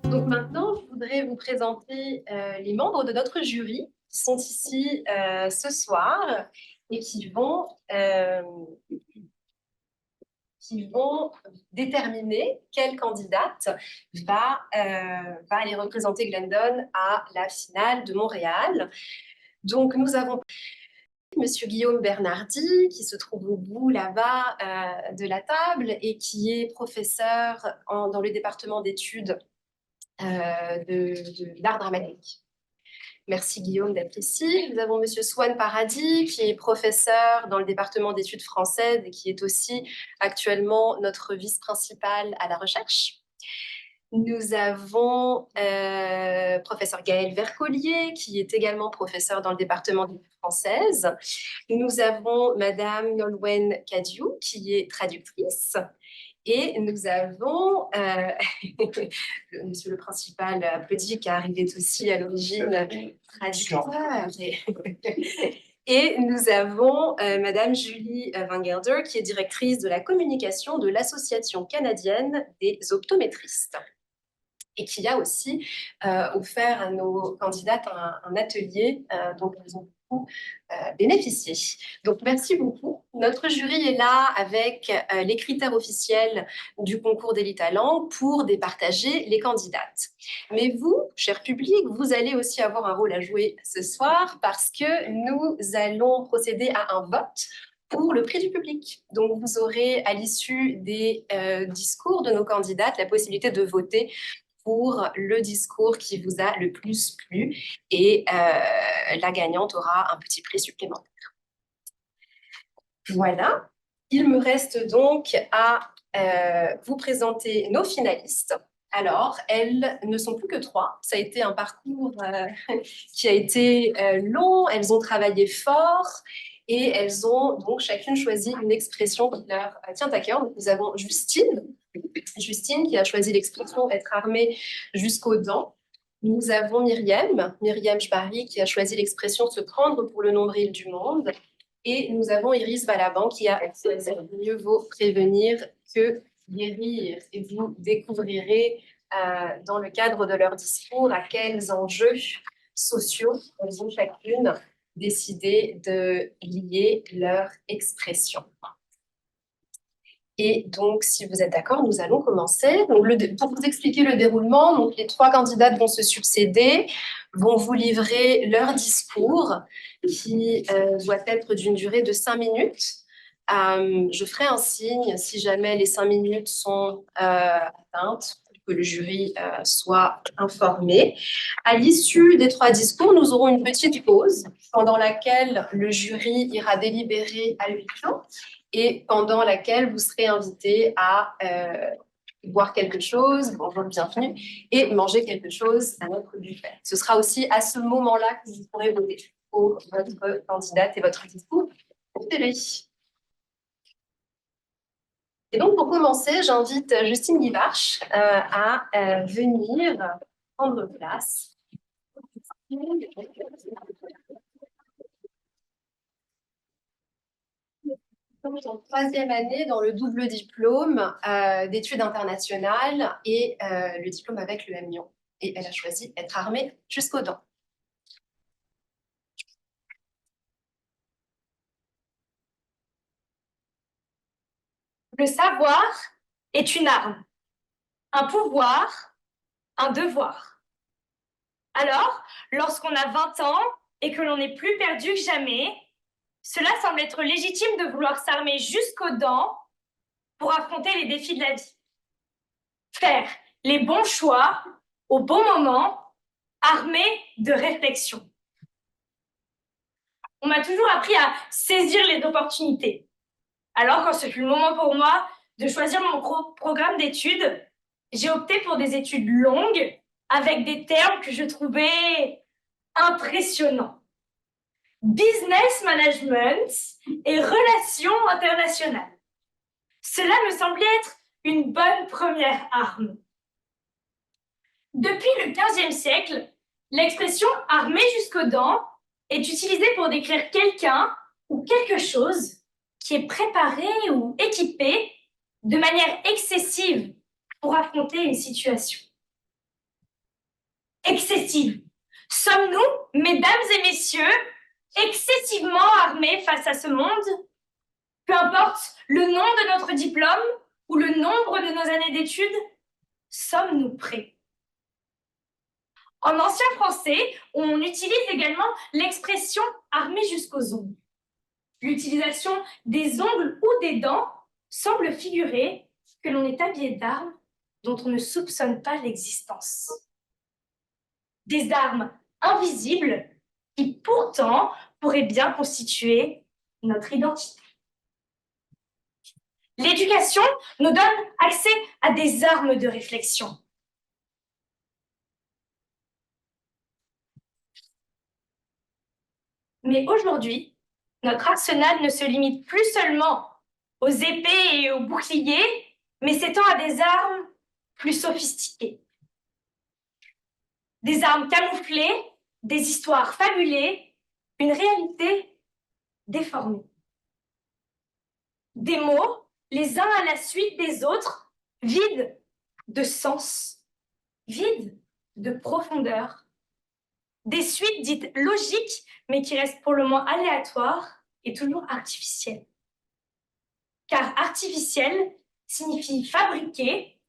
Donc maintenant, je voudrais vous présenter les membres de notre jury qui sont ici ce soir et qui vont déterminer quelle candidate va aller représenter Glendon à la finale de Montréal. Donc nous avons Monsieur Guillaume Bernardi, qui se trouve au bout là-bas de la table et qui est professeur dans le département d'études de l'art dramatique. Merci Guillaume d'être ici. Nous avons Monsieur Swan Paradis, qui est professeur dans le département d'études françaises et qui est aussi actuellement notre vice-principal à la recherche. Nous avons professeur Gaël Vercollier, qui est également professeur dans le département d'études françaises. Nous avons Madame Nolwenn Cadiou, qui est traductrice. Et nous avons, monsieur le principal applaudit, car il est aussi à l'origine traducteur. Et nous avons Madame Julie Van Gelder, qui est directrice de la communication de l'Association canadienne des optométristes et qui a aussi offert à nos candidates un atelier dont elles ont beaucoup bénéficié. Donc, merci beaucoup. Notre jury est là avec les critères officiels du concours d'Élite Talent pour départager les candidates. Mais vous, cher public, vous allez aussi avoir un rôle à jouer ce soir parce que nous allons procéder à un vote pour le prix du public. Donc, vous aurez à l'issue des discours de nos candidates la possibilité de voter pour le discours qui vous a le plus plu et la gagnante aura un petit prix supplémentaire. Voilà, il me reste donc à vous présenter nos finalistes. Alors, elles ne sont plus que 3. Ça a été un parcours qui a été long, elles ont travaillé fort et elles ont donc chacune choisi une expression qui leur tient à cœur. Donc, nous avons Justine qui a choisi l'expression être armée jusqu'aux dents. Nous avons Myriam Jbari qui a choisi l'expression se prendre pour le nombril du monde. Et nous avons Iris Balaban qui a choisi mieux vaut prévenir que guérir. Et vous découvrirez dans le cadre de leur discours à quels enjeux sociaux elles ont chacune décidé de lier leur expression. Et donc, si vous êtes d'accord, nous allons commencer. Donc, pour vous expliquer le déroulement, donc, les 3 candidates vont se succéder, vont vous livrer leur discours qui doit être d'une durée de 5 minutes. Je ferai un signe si jamais les 5 minutes sont atteintes, pour que le jury soit informé. À l'issue des 3 discours, nous aurons une petite pause pendant laquelle le jury ira délibérer à huis clos et pendant laquelle vous serez invité à boire quelque chose, bonjour, bienvenue, et manger quelque chose à notre buffet. Ce sera aussi à ce moment-là que vous pourrez voter pour votre candidate et votre discours préféré. Et donc, pour commencer, j'invite Justine Guivarch à venir prendre place. En 3e année dans le double diplôme d'études internationales et le diplôme avec le M Lyon. Et elle a choisi être armée jusqu'aux dents. Le savoir est une arme, un pouvoir, un devoir. Alors, lorsqu'on a 20 ans et que l'on est plus perdu que jamais, cela semble être légitime de vouloir s'armer jusqu'aux dents pour affronter les défis de la vie. Faire les bons choix au bon moment, armé de réflexion. On m'a toujours appris à saisir les opportunités. Alors, quand ce fut le moment pour moi de choisir mon programme d'études, j'ai opté pour des études longues avec des termes que je trouvais impressionnants. Business management et relations internationales. Cela me semblait être une bonne première arme. Depuis le XVe siècle, l'expression « armée jusqu'aux dents » est utilisé pour décrire quelqu'un ou quelque chose qui est préparé ou équipé de manière excessive pour affronter une situation. Excessive. Sommes-nous, mesdames et messieurs, excessivement armés face à ce monde? Peu importe le nom de notre diplôme ou le nombre de nos années d'études, sommes-nous prêts? En ancien français, on utilise également l'expression « armé jusqu'aux ongles ». L'utilisation des ongles ou des dents semble figurer que l'on est habillé d'armes dont on ne soupçonne pas l'existence. Des armes invisibles qui pourtant pourraient bien constituer notre identité. L'éducation nous donne accès à des armes de réflexion. Mais aujourd'hui, notre arsenal ne se limite plus seulement aux épées et aux boucliers, mais s'étend à des armes plus sophistiquées. Des armes camouflées, des histoires fabulées, une réalité déformée. Des mots, les uns à la suite des autres, vides de sens, vides de profondeur. Des suites dites logiques, mais qui restent pour le moins aléatoires et toujours artificielles. Car artificiel signifie fabriquer,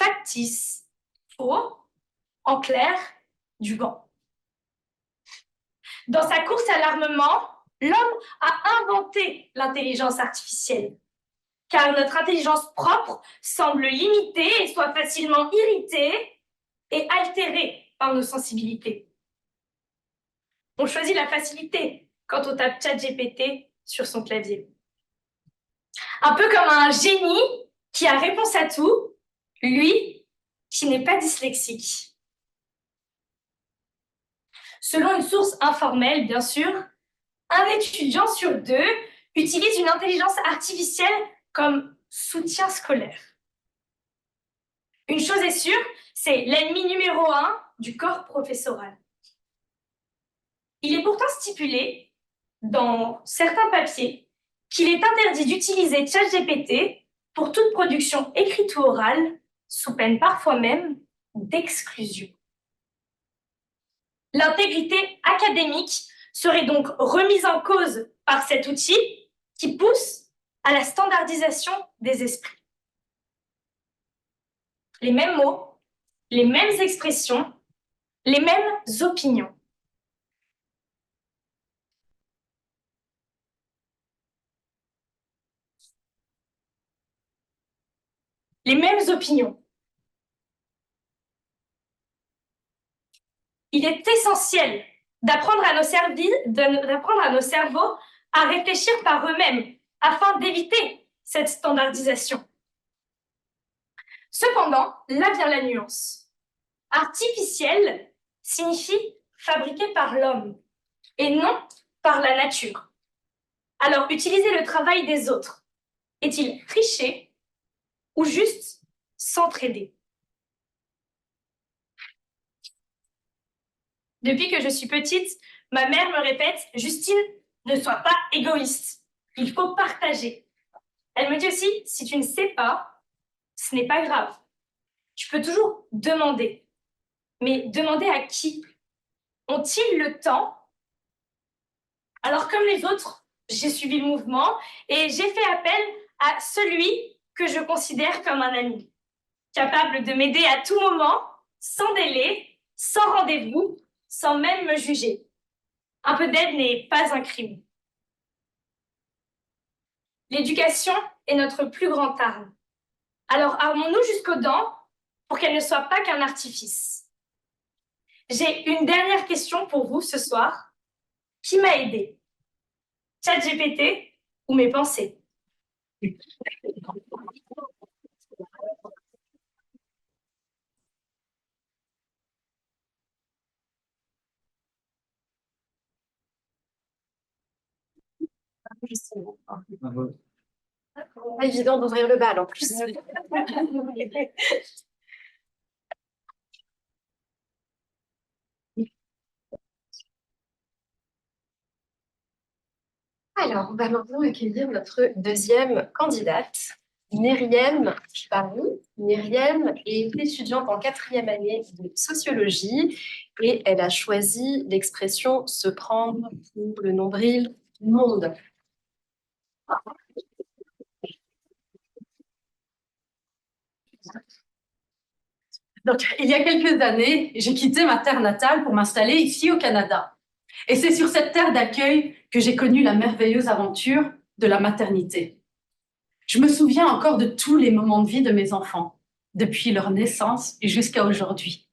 factice, faux, en clair, du vent. Dans sa course à l'armement, l'homme a inventé l'intelligence artificielle, car notre intelligence propre semble limitée et soit facilement irritée et altérée par nos sensibilités. On choisit la facilité quand on tape ChatGPT sur son clavier. Un peu comme un génie qui a réponse à tout, lui qui n'est pas dyslexique. Selon une source informelle, bien sûr, un étudiant sur deux utilise une intelligence artificielle comme soutien scolaire. Une chose est sûre, c'est l'ennemi numéro 1 du corps professoral. Il est pourtant stipulé dans certains papiers qu'il est interdit d'utiliser ChatGPT pour toute production écrite ou orale, sous peine parfois même d'exclusion. L'intégrité académique serait donc remise en cause par cet outil qui pousse à la standardisation des esprits. Les mêmes mots, les mêmes expressions, les mêmes opinions. Les mêmes opinions. Il est essentiel d'apprendre à nos cerveaux à réfléchir par eux-mêmes afin d'éviter cette standardisation. Cependant, là vient la nuance. Artificiel signifie fabriqué par l'homme et non par la nature. Alors, utiliser le travail des autres est-il tricher ou juste s'entraider? Depuis que je suis petite, ma mère me répète « Justine, ne sois pas égoïste, il faut partager ». Elle me dit aussi « Si tu ne sais pas, ce n'est pas grave. Tu peux toujours demander. » Mais demander à qui? Ont-ils le temps? Alors, comme les autres, j'ai suivi le mouvement et j'ai fait appel à celui que je considère comme un ami, capable de m'aider à tout moment, sans délai, sans rendez-vous, sans même me juger. Un peu d'aide n'est pas un crime. L'éducation est notre plus grande arme. Alors armons-nous jusqu'aux dents pour qu'elle ne soit pas qu'un artifice. J'ai une dernière question pour vous ce soir. Qui m'a aidé? ChatGPT ou mes pensées? Pas évident d'ouvrir le bal en plus. Alors, on va maintenant accueillir notre deuxième candidate, Myriam Chparou. Myriam est étudiante en quatrième année de sociologie et elle a choisi l'expression se prendre pour le nombril du monde. Donc, il y a quelques années, j'ai quitté ma terre natale pour m'installer ici au Canada. Et c'est sur cette terre d'accueil que j'ai connu la merveilleuse aventure de la maternité. Je me souviens encore de tous les moments de vie de mes enfants, depuis leur naissance et jusqu'à aujourd'hui.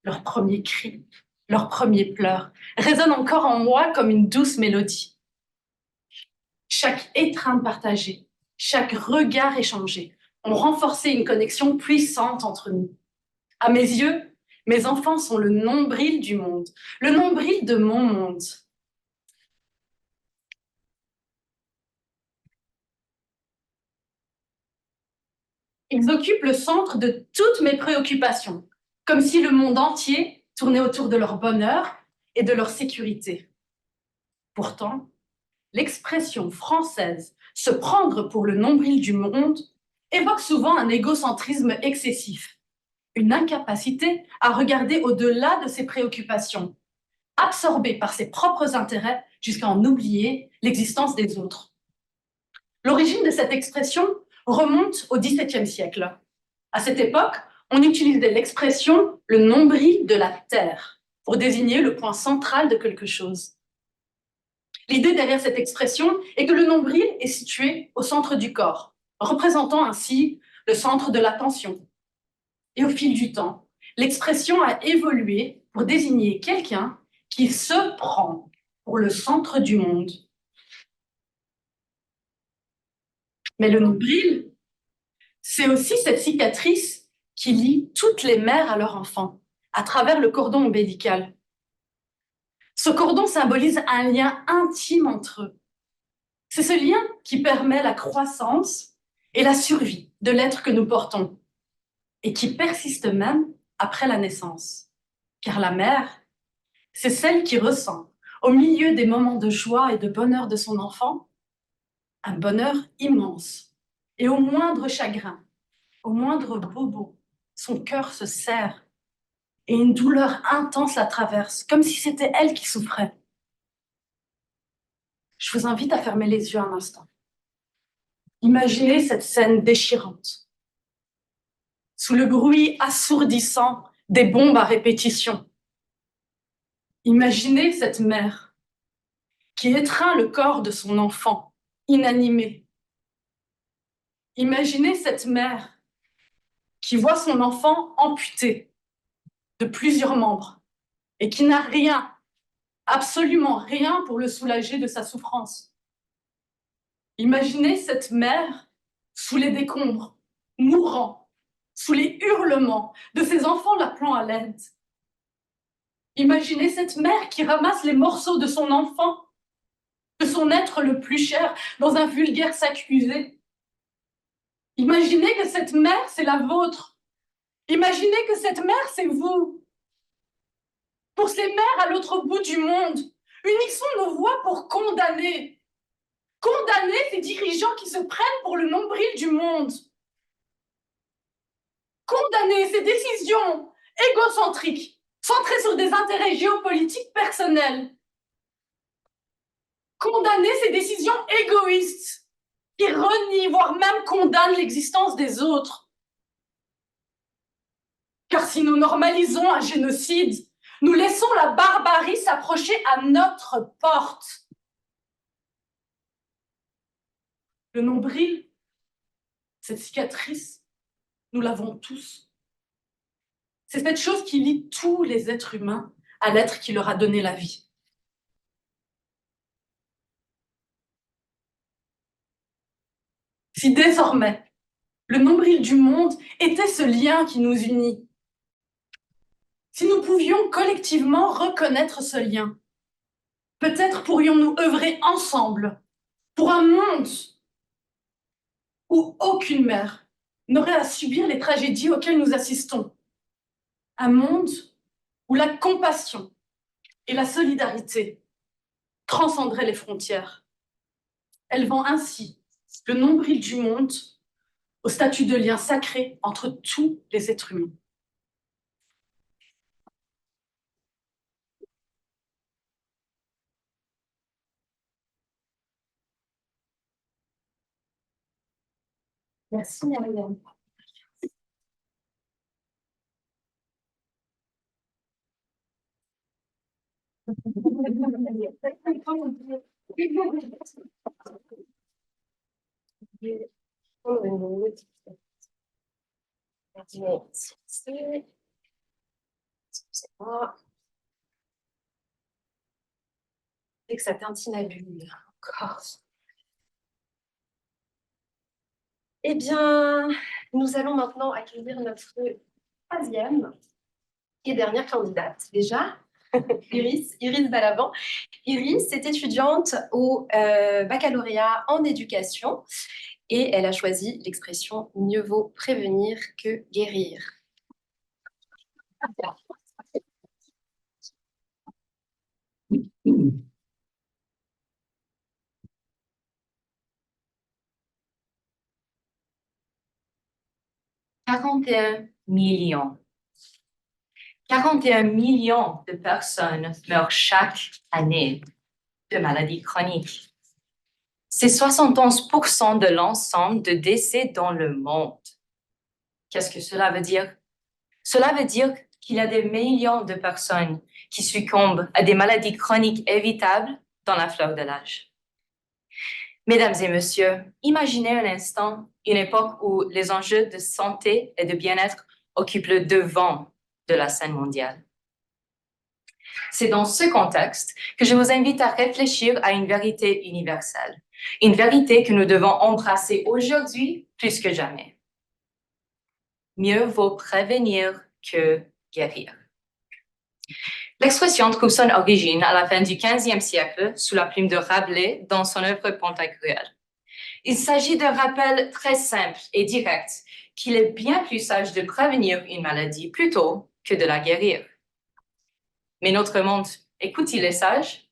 Leurs premiers cris, leurs premiers pleurs résonnent encore en moi comme une douce mélodie. Chaque étreinte partagée, chaque regard échangé ont renforcé une connexion puissante entre nous. À mes yeux, mes enfants sont le nombril du monde, le nombril de mon monde. Ils occupent le centre de toutes mes préoccupations, comme si le monde entier tournait autour de leur bonheur et de leur sécurité. Pourtant, l'expression française « se prendre pour le nombril du monde » évoque souvent un égocentrisme excessif, une incapacité à regarder au-delà de ses préoccupations, absorbé par ses propres intérêts jusqu'à en oublier l'existence des autres. L'origine de cette expression remonte au XVIIe siècle. À cette époque, on utilisait l'expression « le nombril de la terre » pour désigner le point central de quelque chose. L'idée derrière cette expression est que le nombril est situé au centre du corps, représentant ainsi le centre de l'attention. Et au fil du temps, l'expression a évolué pour désigner quelqu'un qui se prend pour le centre du monde. Mais le nombril, c'est aussi cette cicatrice qui lie toutes les mères à leur enfant, à travers le cordon ombilical. Ce cordon symbolise un lien intime entre eux. C'est ce lien qui permet la croissance et la survie de l'être que nous portons, et qui persiste même après la naissance. Car la mère, c'est celle qui ressent, au milieu des moments de joie et de bonheur de son enfant, un bonheur immense. Et au moindre chagrin, au moindre bobo, son cœur se serre et une douleur intense la traverse, comme si c'était elle qui souffrait. Je vous invite à fermer les yeux un instant. Imaginez cette scène déchirante. Sous le bruit assourdissant des bombes à répétition. Imaginez cette mère qui étreint le corps de son enfant, inanimé. Imaginez cette mère qui voit son enfant amputé de plusieurs membres et qui n'a rien, absolument rien pour le soulager de sa souffrance. Imaginez cette mère sous les décombres, mourant, sous les hurlements de ses enfants l'appelant à l'aide. Imaginez cette mère qui ramasse les morceaux de son enfant, de son être le plus cher, dans un vulgaire sac usé. Imaginez que cette mère, c'est la vôtre. Imaginez que cette mère, c'est vous. Pour ces mères à l'autre bout du monde, unissons nos voix pour condamner ces dirigeants qui se prennent pour le nombril du monde. Condamner ces décisions égocentriques, centrées sur des intérêts géopolitiques personnels. Condamner ces décisions égoïstes qui renient, voire même condamnent l'existence des autres. Car si nous normalisons un génocide, nous laissons la barbarie s'approcher à notre porte. Le nombril, cette cicatrice, nous l'avons tous. C'est cette chose qui lie tous les êtres humains à l'être qui leur a donné la vie. Si désormais, le nombril du monde était ce lien qui nous unit, si nous pouvions collectivement reconnaître ce lien, peut-être pourrions-nous œuvrer ensemble pour un monde où aucune mère n'aurait à subir les tragédies auxquelles nous assistons. Un monde où la compassion et la solidarité transcenderaient les frontières. élevant ainsi le nombril du monde au statut de lien sacré entre tous les êtres humains. Merci, Myriam. Excusez-moi. C'est que ça tintinabule encore. Eh bien, nous allons maintenant accueillir notre troisième et dernière candidate déjà, Iris Balavant. Iris est étudiante au baccalauréat en éducation et elle a choisi l'expression « mieux vaut prévenir que guérir ». 41 millions. 41 millions de personnes meurent chaque année de maladies chroniques. C'est 71% de l'ensemble de décès dans le monde. Qu'est-ce que cela veut dire? Cela veut dire qu'il y a des millions de personnes qui succombent à des maladies chroniques évitables dans la fleur de l'âge. Mesdames et messieurs, imaginez un instant une époque où les enjeux de santé et de bien-être occupent le devant de la scène mondiale. C'est dans ce contexte que je vous invite à réfléchir à une vérité universelle, une vérité que nous devons embrasser aujourd'hui plus que jamais. Mieux vaut prévenir que guérir. L'expression trouve son origine à la fin du XVe siècle sous la plume de Rabelais dans son œuvre Pantagruel. Il s'agit d'un rappel très simple et direct qu'il est bien plus sage de prévenir une maladie plutôt que de la guérir. Mais notre monde, écoute-t-il les sages?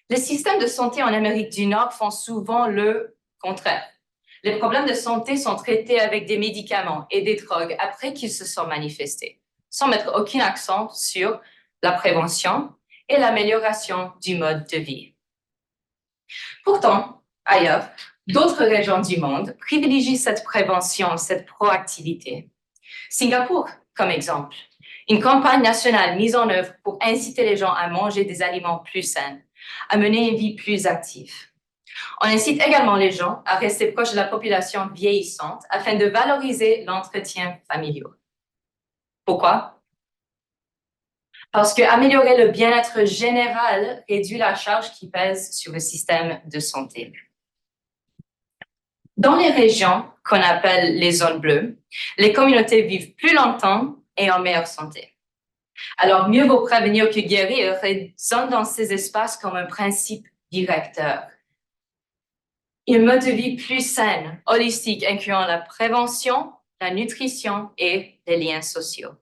Les systèmes de santé en Amérique du Nord font souvent le contraire. Les problèmes de santé sont traités avec des médicaments et des drogues après qu'ils se sont manifestés, sans mettre aucun accent sur la prévention et l'amélioration du mode de vie. Pourtant, ailleurs, d'autres régions du monde privilégient cette prévention, cette proactivité. Singapour, comme exemple, une campagne nationale mise en œuvre pour inciter les gens à manger des aliments plus sains, à mener une vie plus active. On incite également les gens à rester proches de la population vieillissante afin de valoriser l'entretien familial. Pourquoi? Parce qu'améliorer le bien-être général réduit la charge qui pèse sur le système de santé. Dans les régions qu'on appelle les zones bleues, les communautés vivent plus longtemps et en meilleure santé. Alors, mieux vaut prévenir que guérir résonne dans ces espaces comme un principe directeur. Un mode de vie plus sain, holistique, incluant la prévention, la nutrition et les liens sociaux.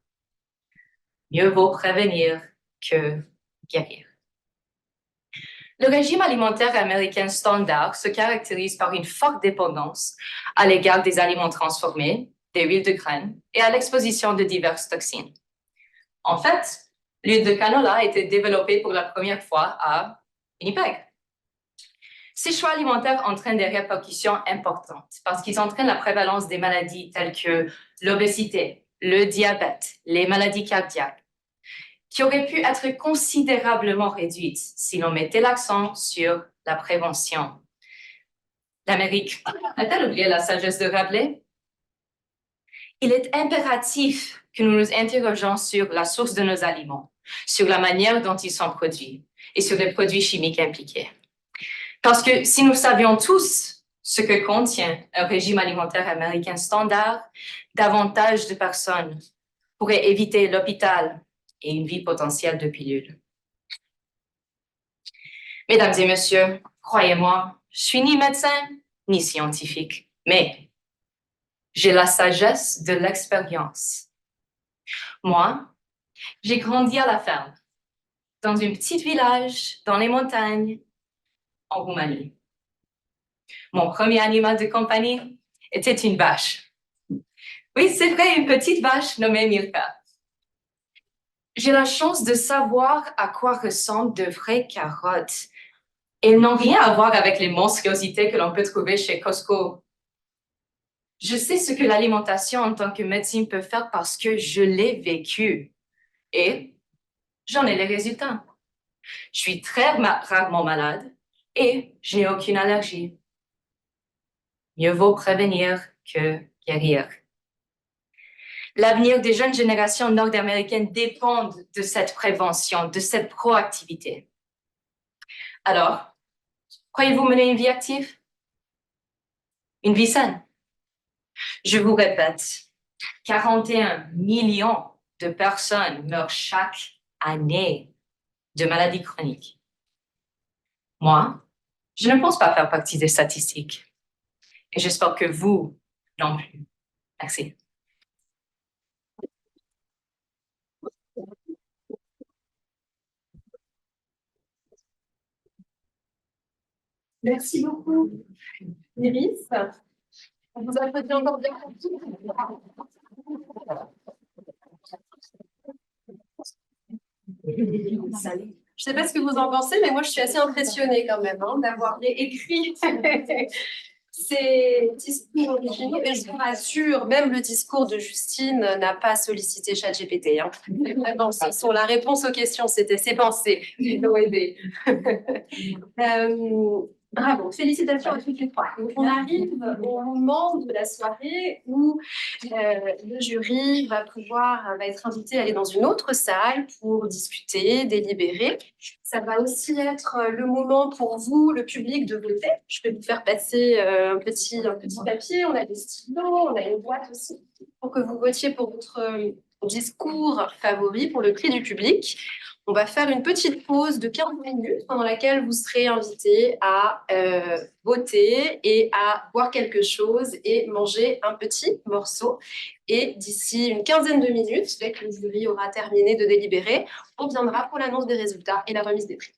Mieux vaut prévenir que guérir. Le régime alimentaire américain standard se caractérise par une forte dépendance à l'égard des aliments transformés, des huiles de graines et à l'exposition de diverses toxines. En fait, l'huile de canola a été développée pour la première fois à Winnipeg. Ces choix alimentaires entraînent des répercussions importantes parce qu'ils entraînent la prévalence des maladies telles que l'obésité, le diabète, les maladies cardiaques, qui auraient pu être considérablement réduites si l'on mettait l'accent sur la prévention. L'Amérique a-t-elle oublié la sagesse de Rabelais? Il est impératif que nous nous interrogions sur la source de nos aliments, sur la manière dont ils sont produits et sur les produits chimiques impliqués. Parce que si nous savions tous ce que contient un régime alimentaire américain standard, davantage de personnes pourraient éviter l'hôpital et une vie potentielle de pilule. Mesdames et messieurs, croyez-moi, je suis ni médecin ni scientifique, mais j'ai la sagesse de l'expérience. Moi, j'ai grandi à la ferme, dans un petit village, dans les montagnes, en Roumanie. Mon premier animal de compagnie était une vache. Oui, c'est vrai, une petite vache nommée Milka. J'ai la chance de savoir à quoi ressemblent de vraies carottes. Elles n'ont rien à voir avec les monstruosités que l'on peut trouver chez Costco. Je sais ce que l'alimentation en tant que médecine peut faire parce que je l'ai vécu. Et j'en ai les résultats. Je suis très rarement malade et j'ai aucune allergie. Mieux vaut prévenir que guérir. L'avenir des jeunes générations nord-américaines dépend de cette prévention, de cette proactivité. Alors, croyez-vous mener une vie active? Une vie saine? Je vous répète, 41 millions de personnes meurent chaque année de maladies chroniques. Moi, je ne pense pas faire partie des statistiques. Et j'espère que vous non plus. Merci. Merci beaucoup, Iris. On vous applaudit encore bien. Je ne sais pas ce que vous en pensez, mais moi, je suis assez impressionnée quand même d'avoir écrit ces discours originaux. Et je vous rassure, même le discours de Justine n'a pas sollicité ChatGPT. Vraiment, la réponse aux questions, c'était ses pensées qui l'ont aidé. Bravo, félicitations à toutes les trois. Donc, on arrive au moment de la soirée où le jury va être invité à aller dans une autre salle pour discuter, délibérer. Ça va aussi être le moment pour vous, le public, de voter. Je vais vous faire passer un petit papier. On a des stylos, on a une boîte aussi pour que vous votiez pour votre discours favori, pour le prix du public. On va faire une petite pause de 15 minutes pendant laquelle vous serez invités à voter et à boire quelque chose et manger un petit morceau. Et d'ici une quinzaine de minutes, dès que le jury aura terminé de délibérer, on viendra pour l'annonce des résultats et la remise des prix.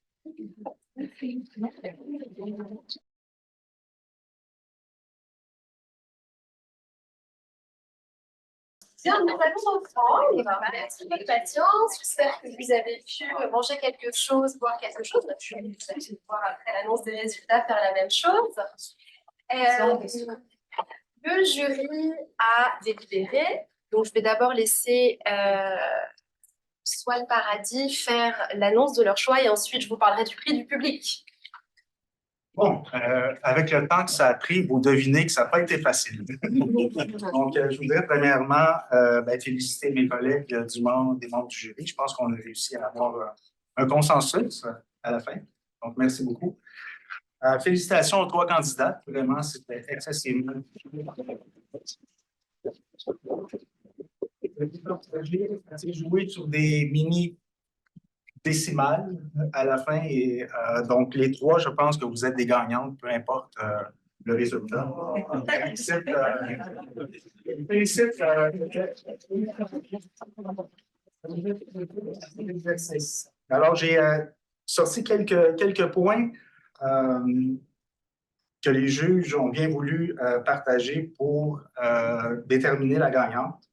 Bien, nous allons reprendre. Merci de votre patience. J'espère que vous avez pu manger quelque chose, boire quelque chose. Je vais vous voir après l'annonce des résultats faire la même chose. Le jury a délibéré. Donc, je vais d'abord laisser Soit le Paradis faire l'annonce de leur choix et ensuite je vous parlerai du prix du public. Bon, avec le temps que ça a pris, vous devinez que ça n'a pas été facile. Donc, je voudrais premièrement féliciter mes collègues des membres du jury. Je pense qu'on a réussi à avoir un consensus à la fin. Donc, merci beaucoup. Félicitations aux trois candidats. Vraiment, c'était excessivement. J'ai joué sur des mini décimales à la fin. Et donc, les trois, je pense que vous êtes des gagnantes, peu importe le résultat. Félicite. Alors, j'ai sorti quelques points que les juges ont bien voulu partager pour déterminer la gagnante.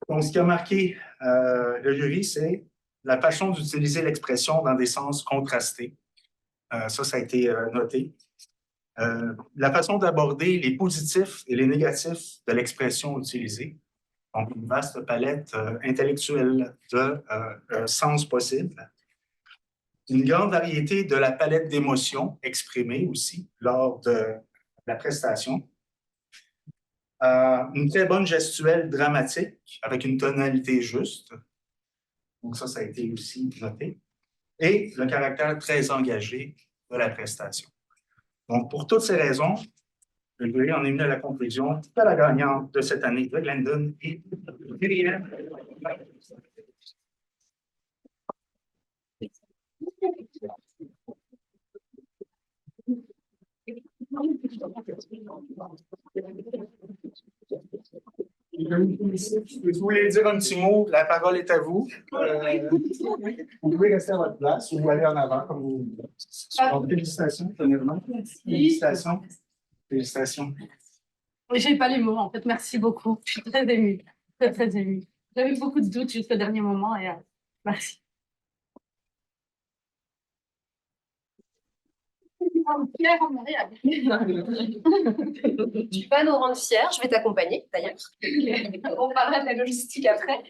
Donc, ce qui a marqué le jury, c'est la façon d'utiliser l'expression dans des sens contrastés. Ça a été noté. La façon d'aborder les positifs et les négatifs de l'expression utilisée. Donc, une vaste palette intellectuelle de sens possibles. Une grande variété de la palette d'émotions exprimées aussi lors de la prestation. Une très bonne gestuelle dramatique avec une tonalité juste. Donc ça a été aussi noté. Et le caractère très engagé de la prestation. Donc, pour toutes ces raisons, le jury en est venu à la conclusion que la gagnante de cette année de Glendon est Myriam. Si vous voulez dire un petit mot, la parole est à vous. Vous pouvez rester à votre place ou aller en avant comme vous voulez. Donc, félicitations, premièrement. Félicitations. Félicitations. Je n'ai pas les mots, en fait. Merci beaucoup. Je suis très émue. Très, très émue. J'avais beaucoup de doutes jusqu'au dernier moment et merci. Tu vas nous rendre fiers. Je vais t'accompagner, d'ailleurs. On parlera de la logistique après.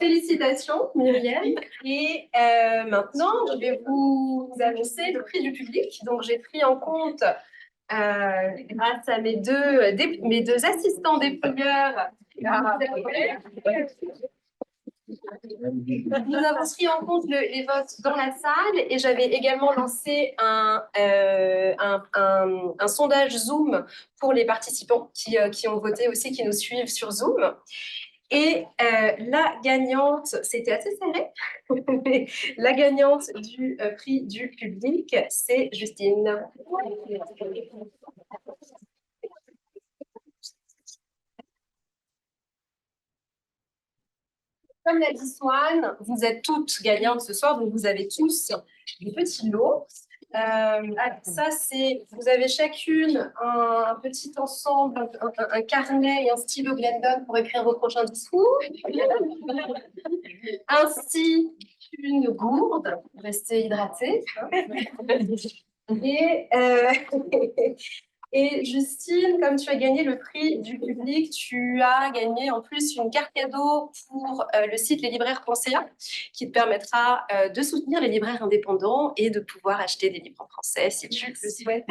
Félicitations, Myriam. Et maintenant, je vais vous annoncer le prix du public. Donc, j'ai pris en compte, grâce à mes deux assistants dépouilleurs, nous avons pris en compte les votes dans la salle et j'avais également lancé un sondage Zoom pour les participants qui ont voté aussi, qui nous suivent sur Zoom. Et la gagnante, c'était assez serré, mais la gagnante du prix du public, c'est Justine. Comme l'a dit Swan, vous êtes toutes gagnantes ce soir, donc vous avez tous des petits lots. Ça, vous avez chacune un petit ensemble, un carnet et un stylo Glendon pour écrire vos prochains discours. Ainsi qu'une gourde pour rester hydratée. Et Justine, comme tu as gagné le prix du public, tu as gagné en plus une carte cadeau pour le site leslibraires.ca qui te permettra de soutenir les libraires indépendants et de pouvoir acheter des livres en français si tu le souhaites.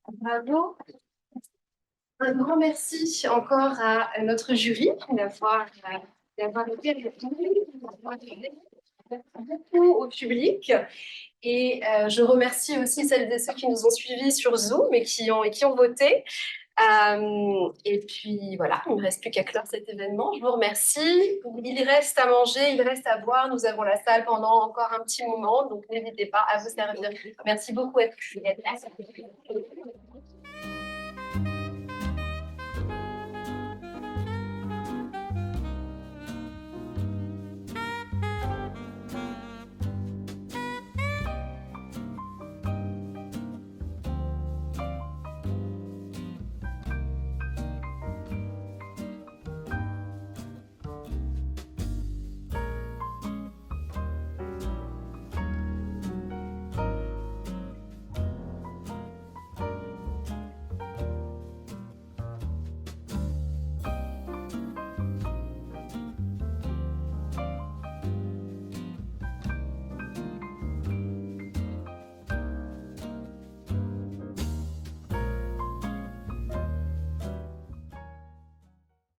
Bravo. Un grand merci encore à notre jury d'avoir été avec nous, beaucoup au public. Et je remercie aussi celles et ceux qui nous ont suivis sur Zoom et qui ont voté. Et puis voilà, il ne me reste plus qu'à clore cet événement. Je vous remercie. Il reste à manger, il reste à boire. Nous avons la salle pendant encore un petit moment, donc n'hésitez pas à vous servir. Merci beaucoup à tous.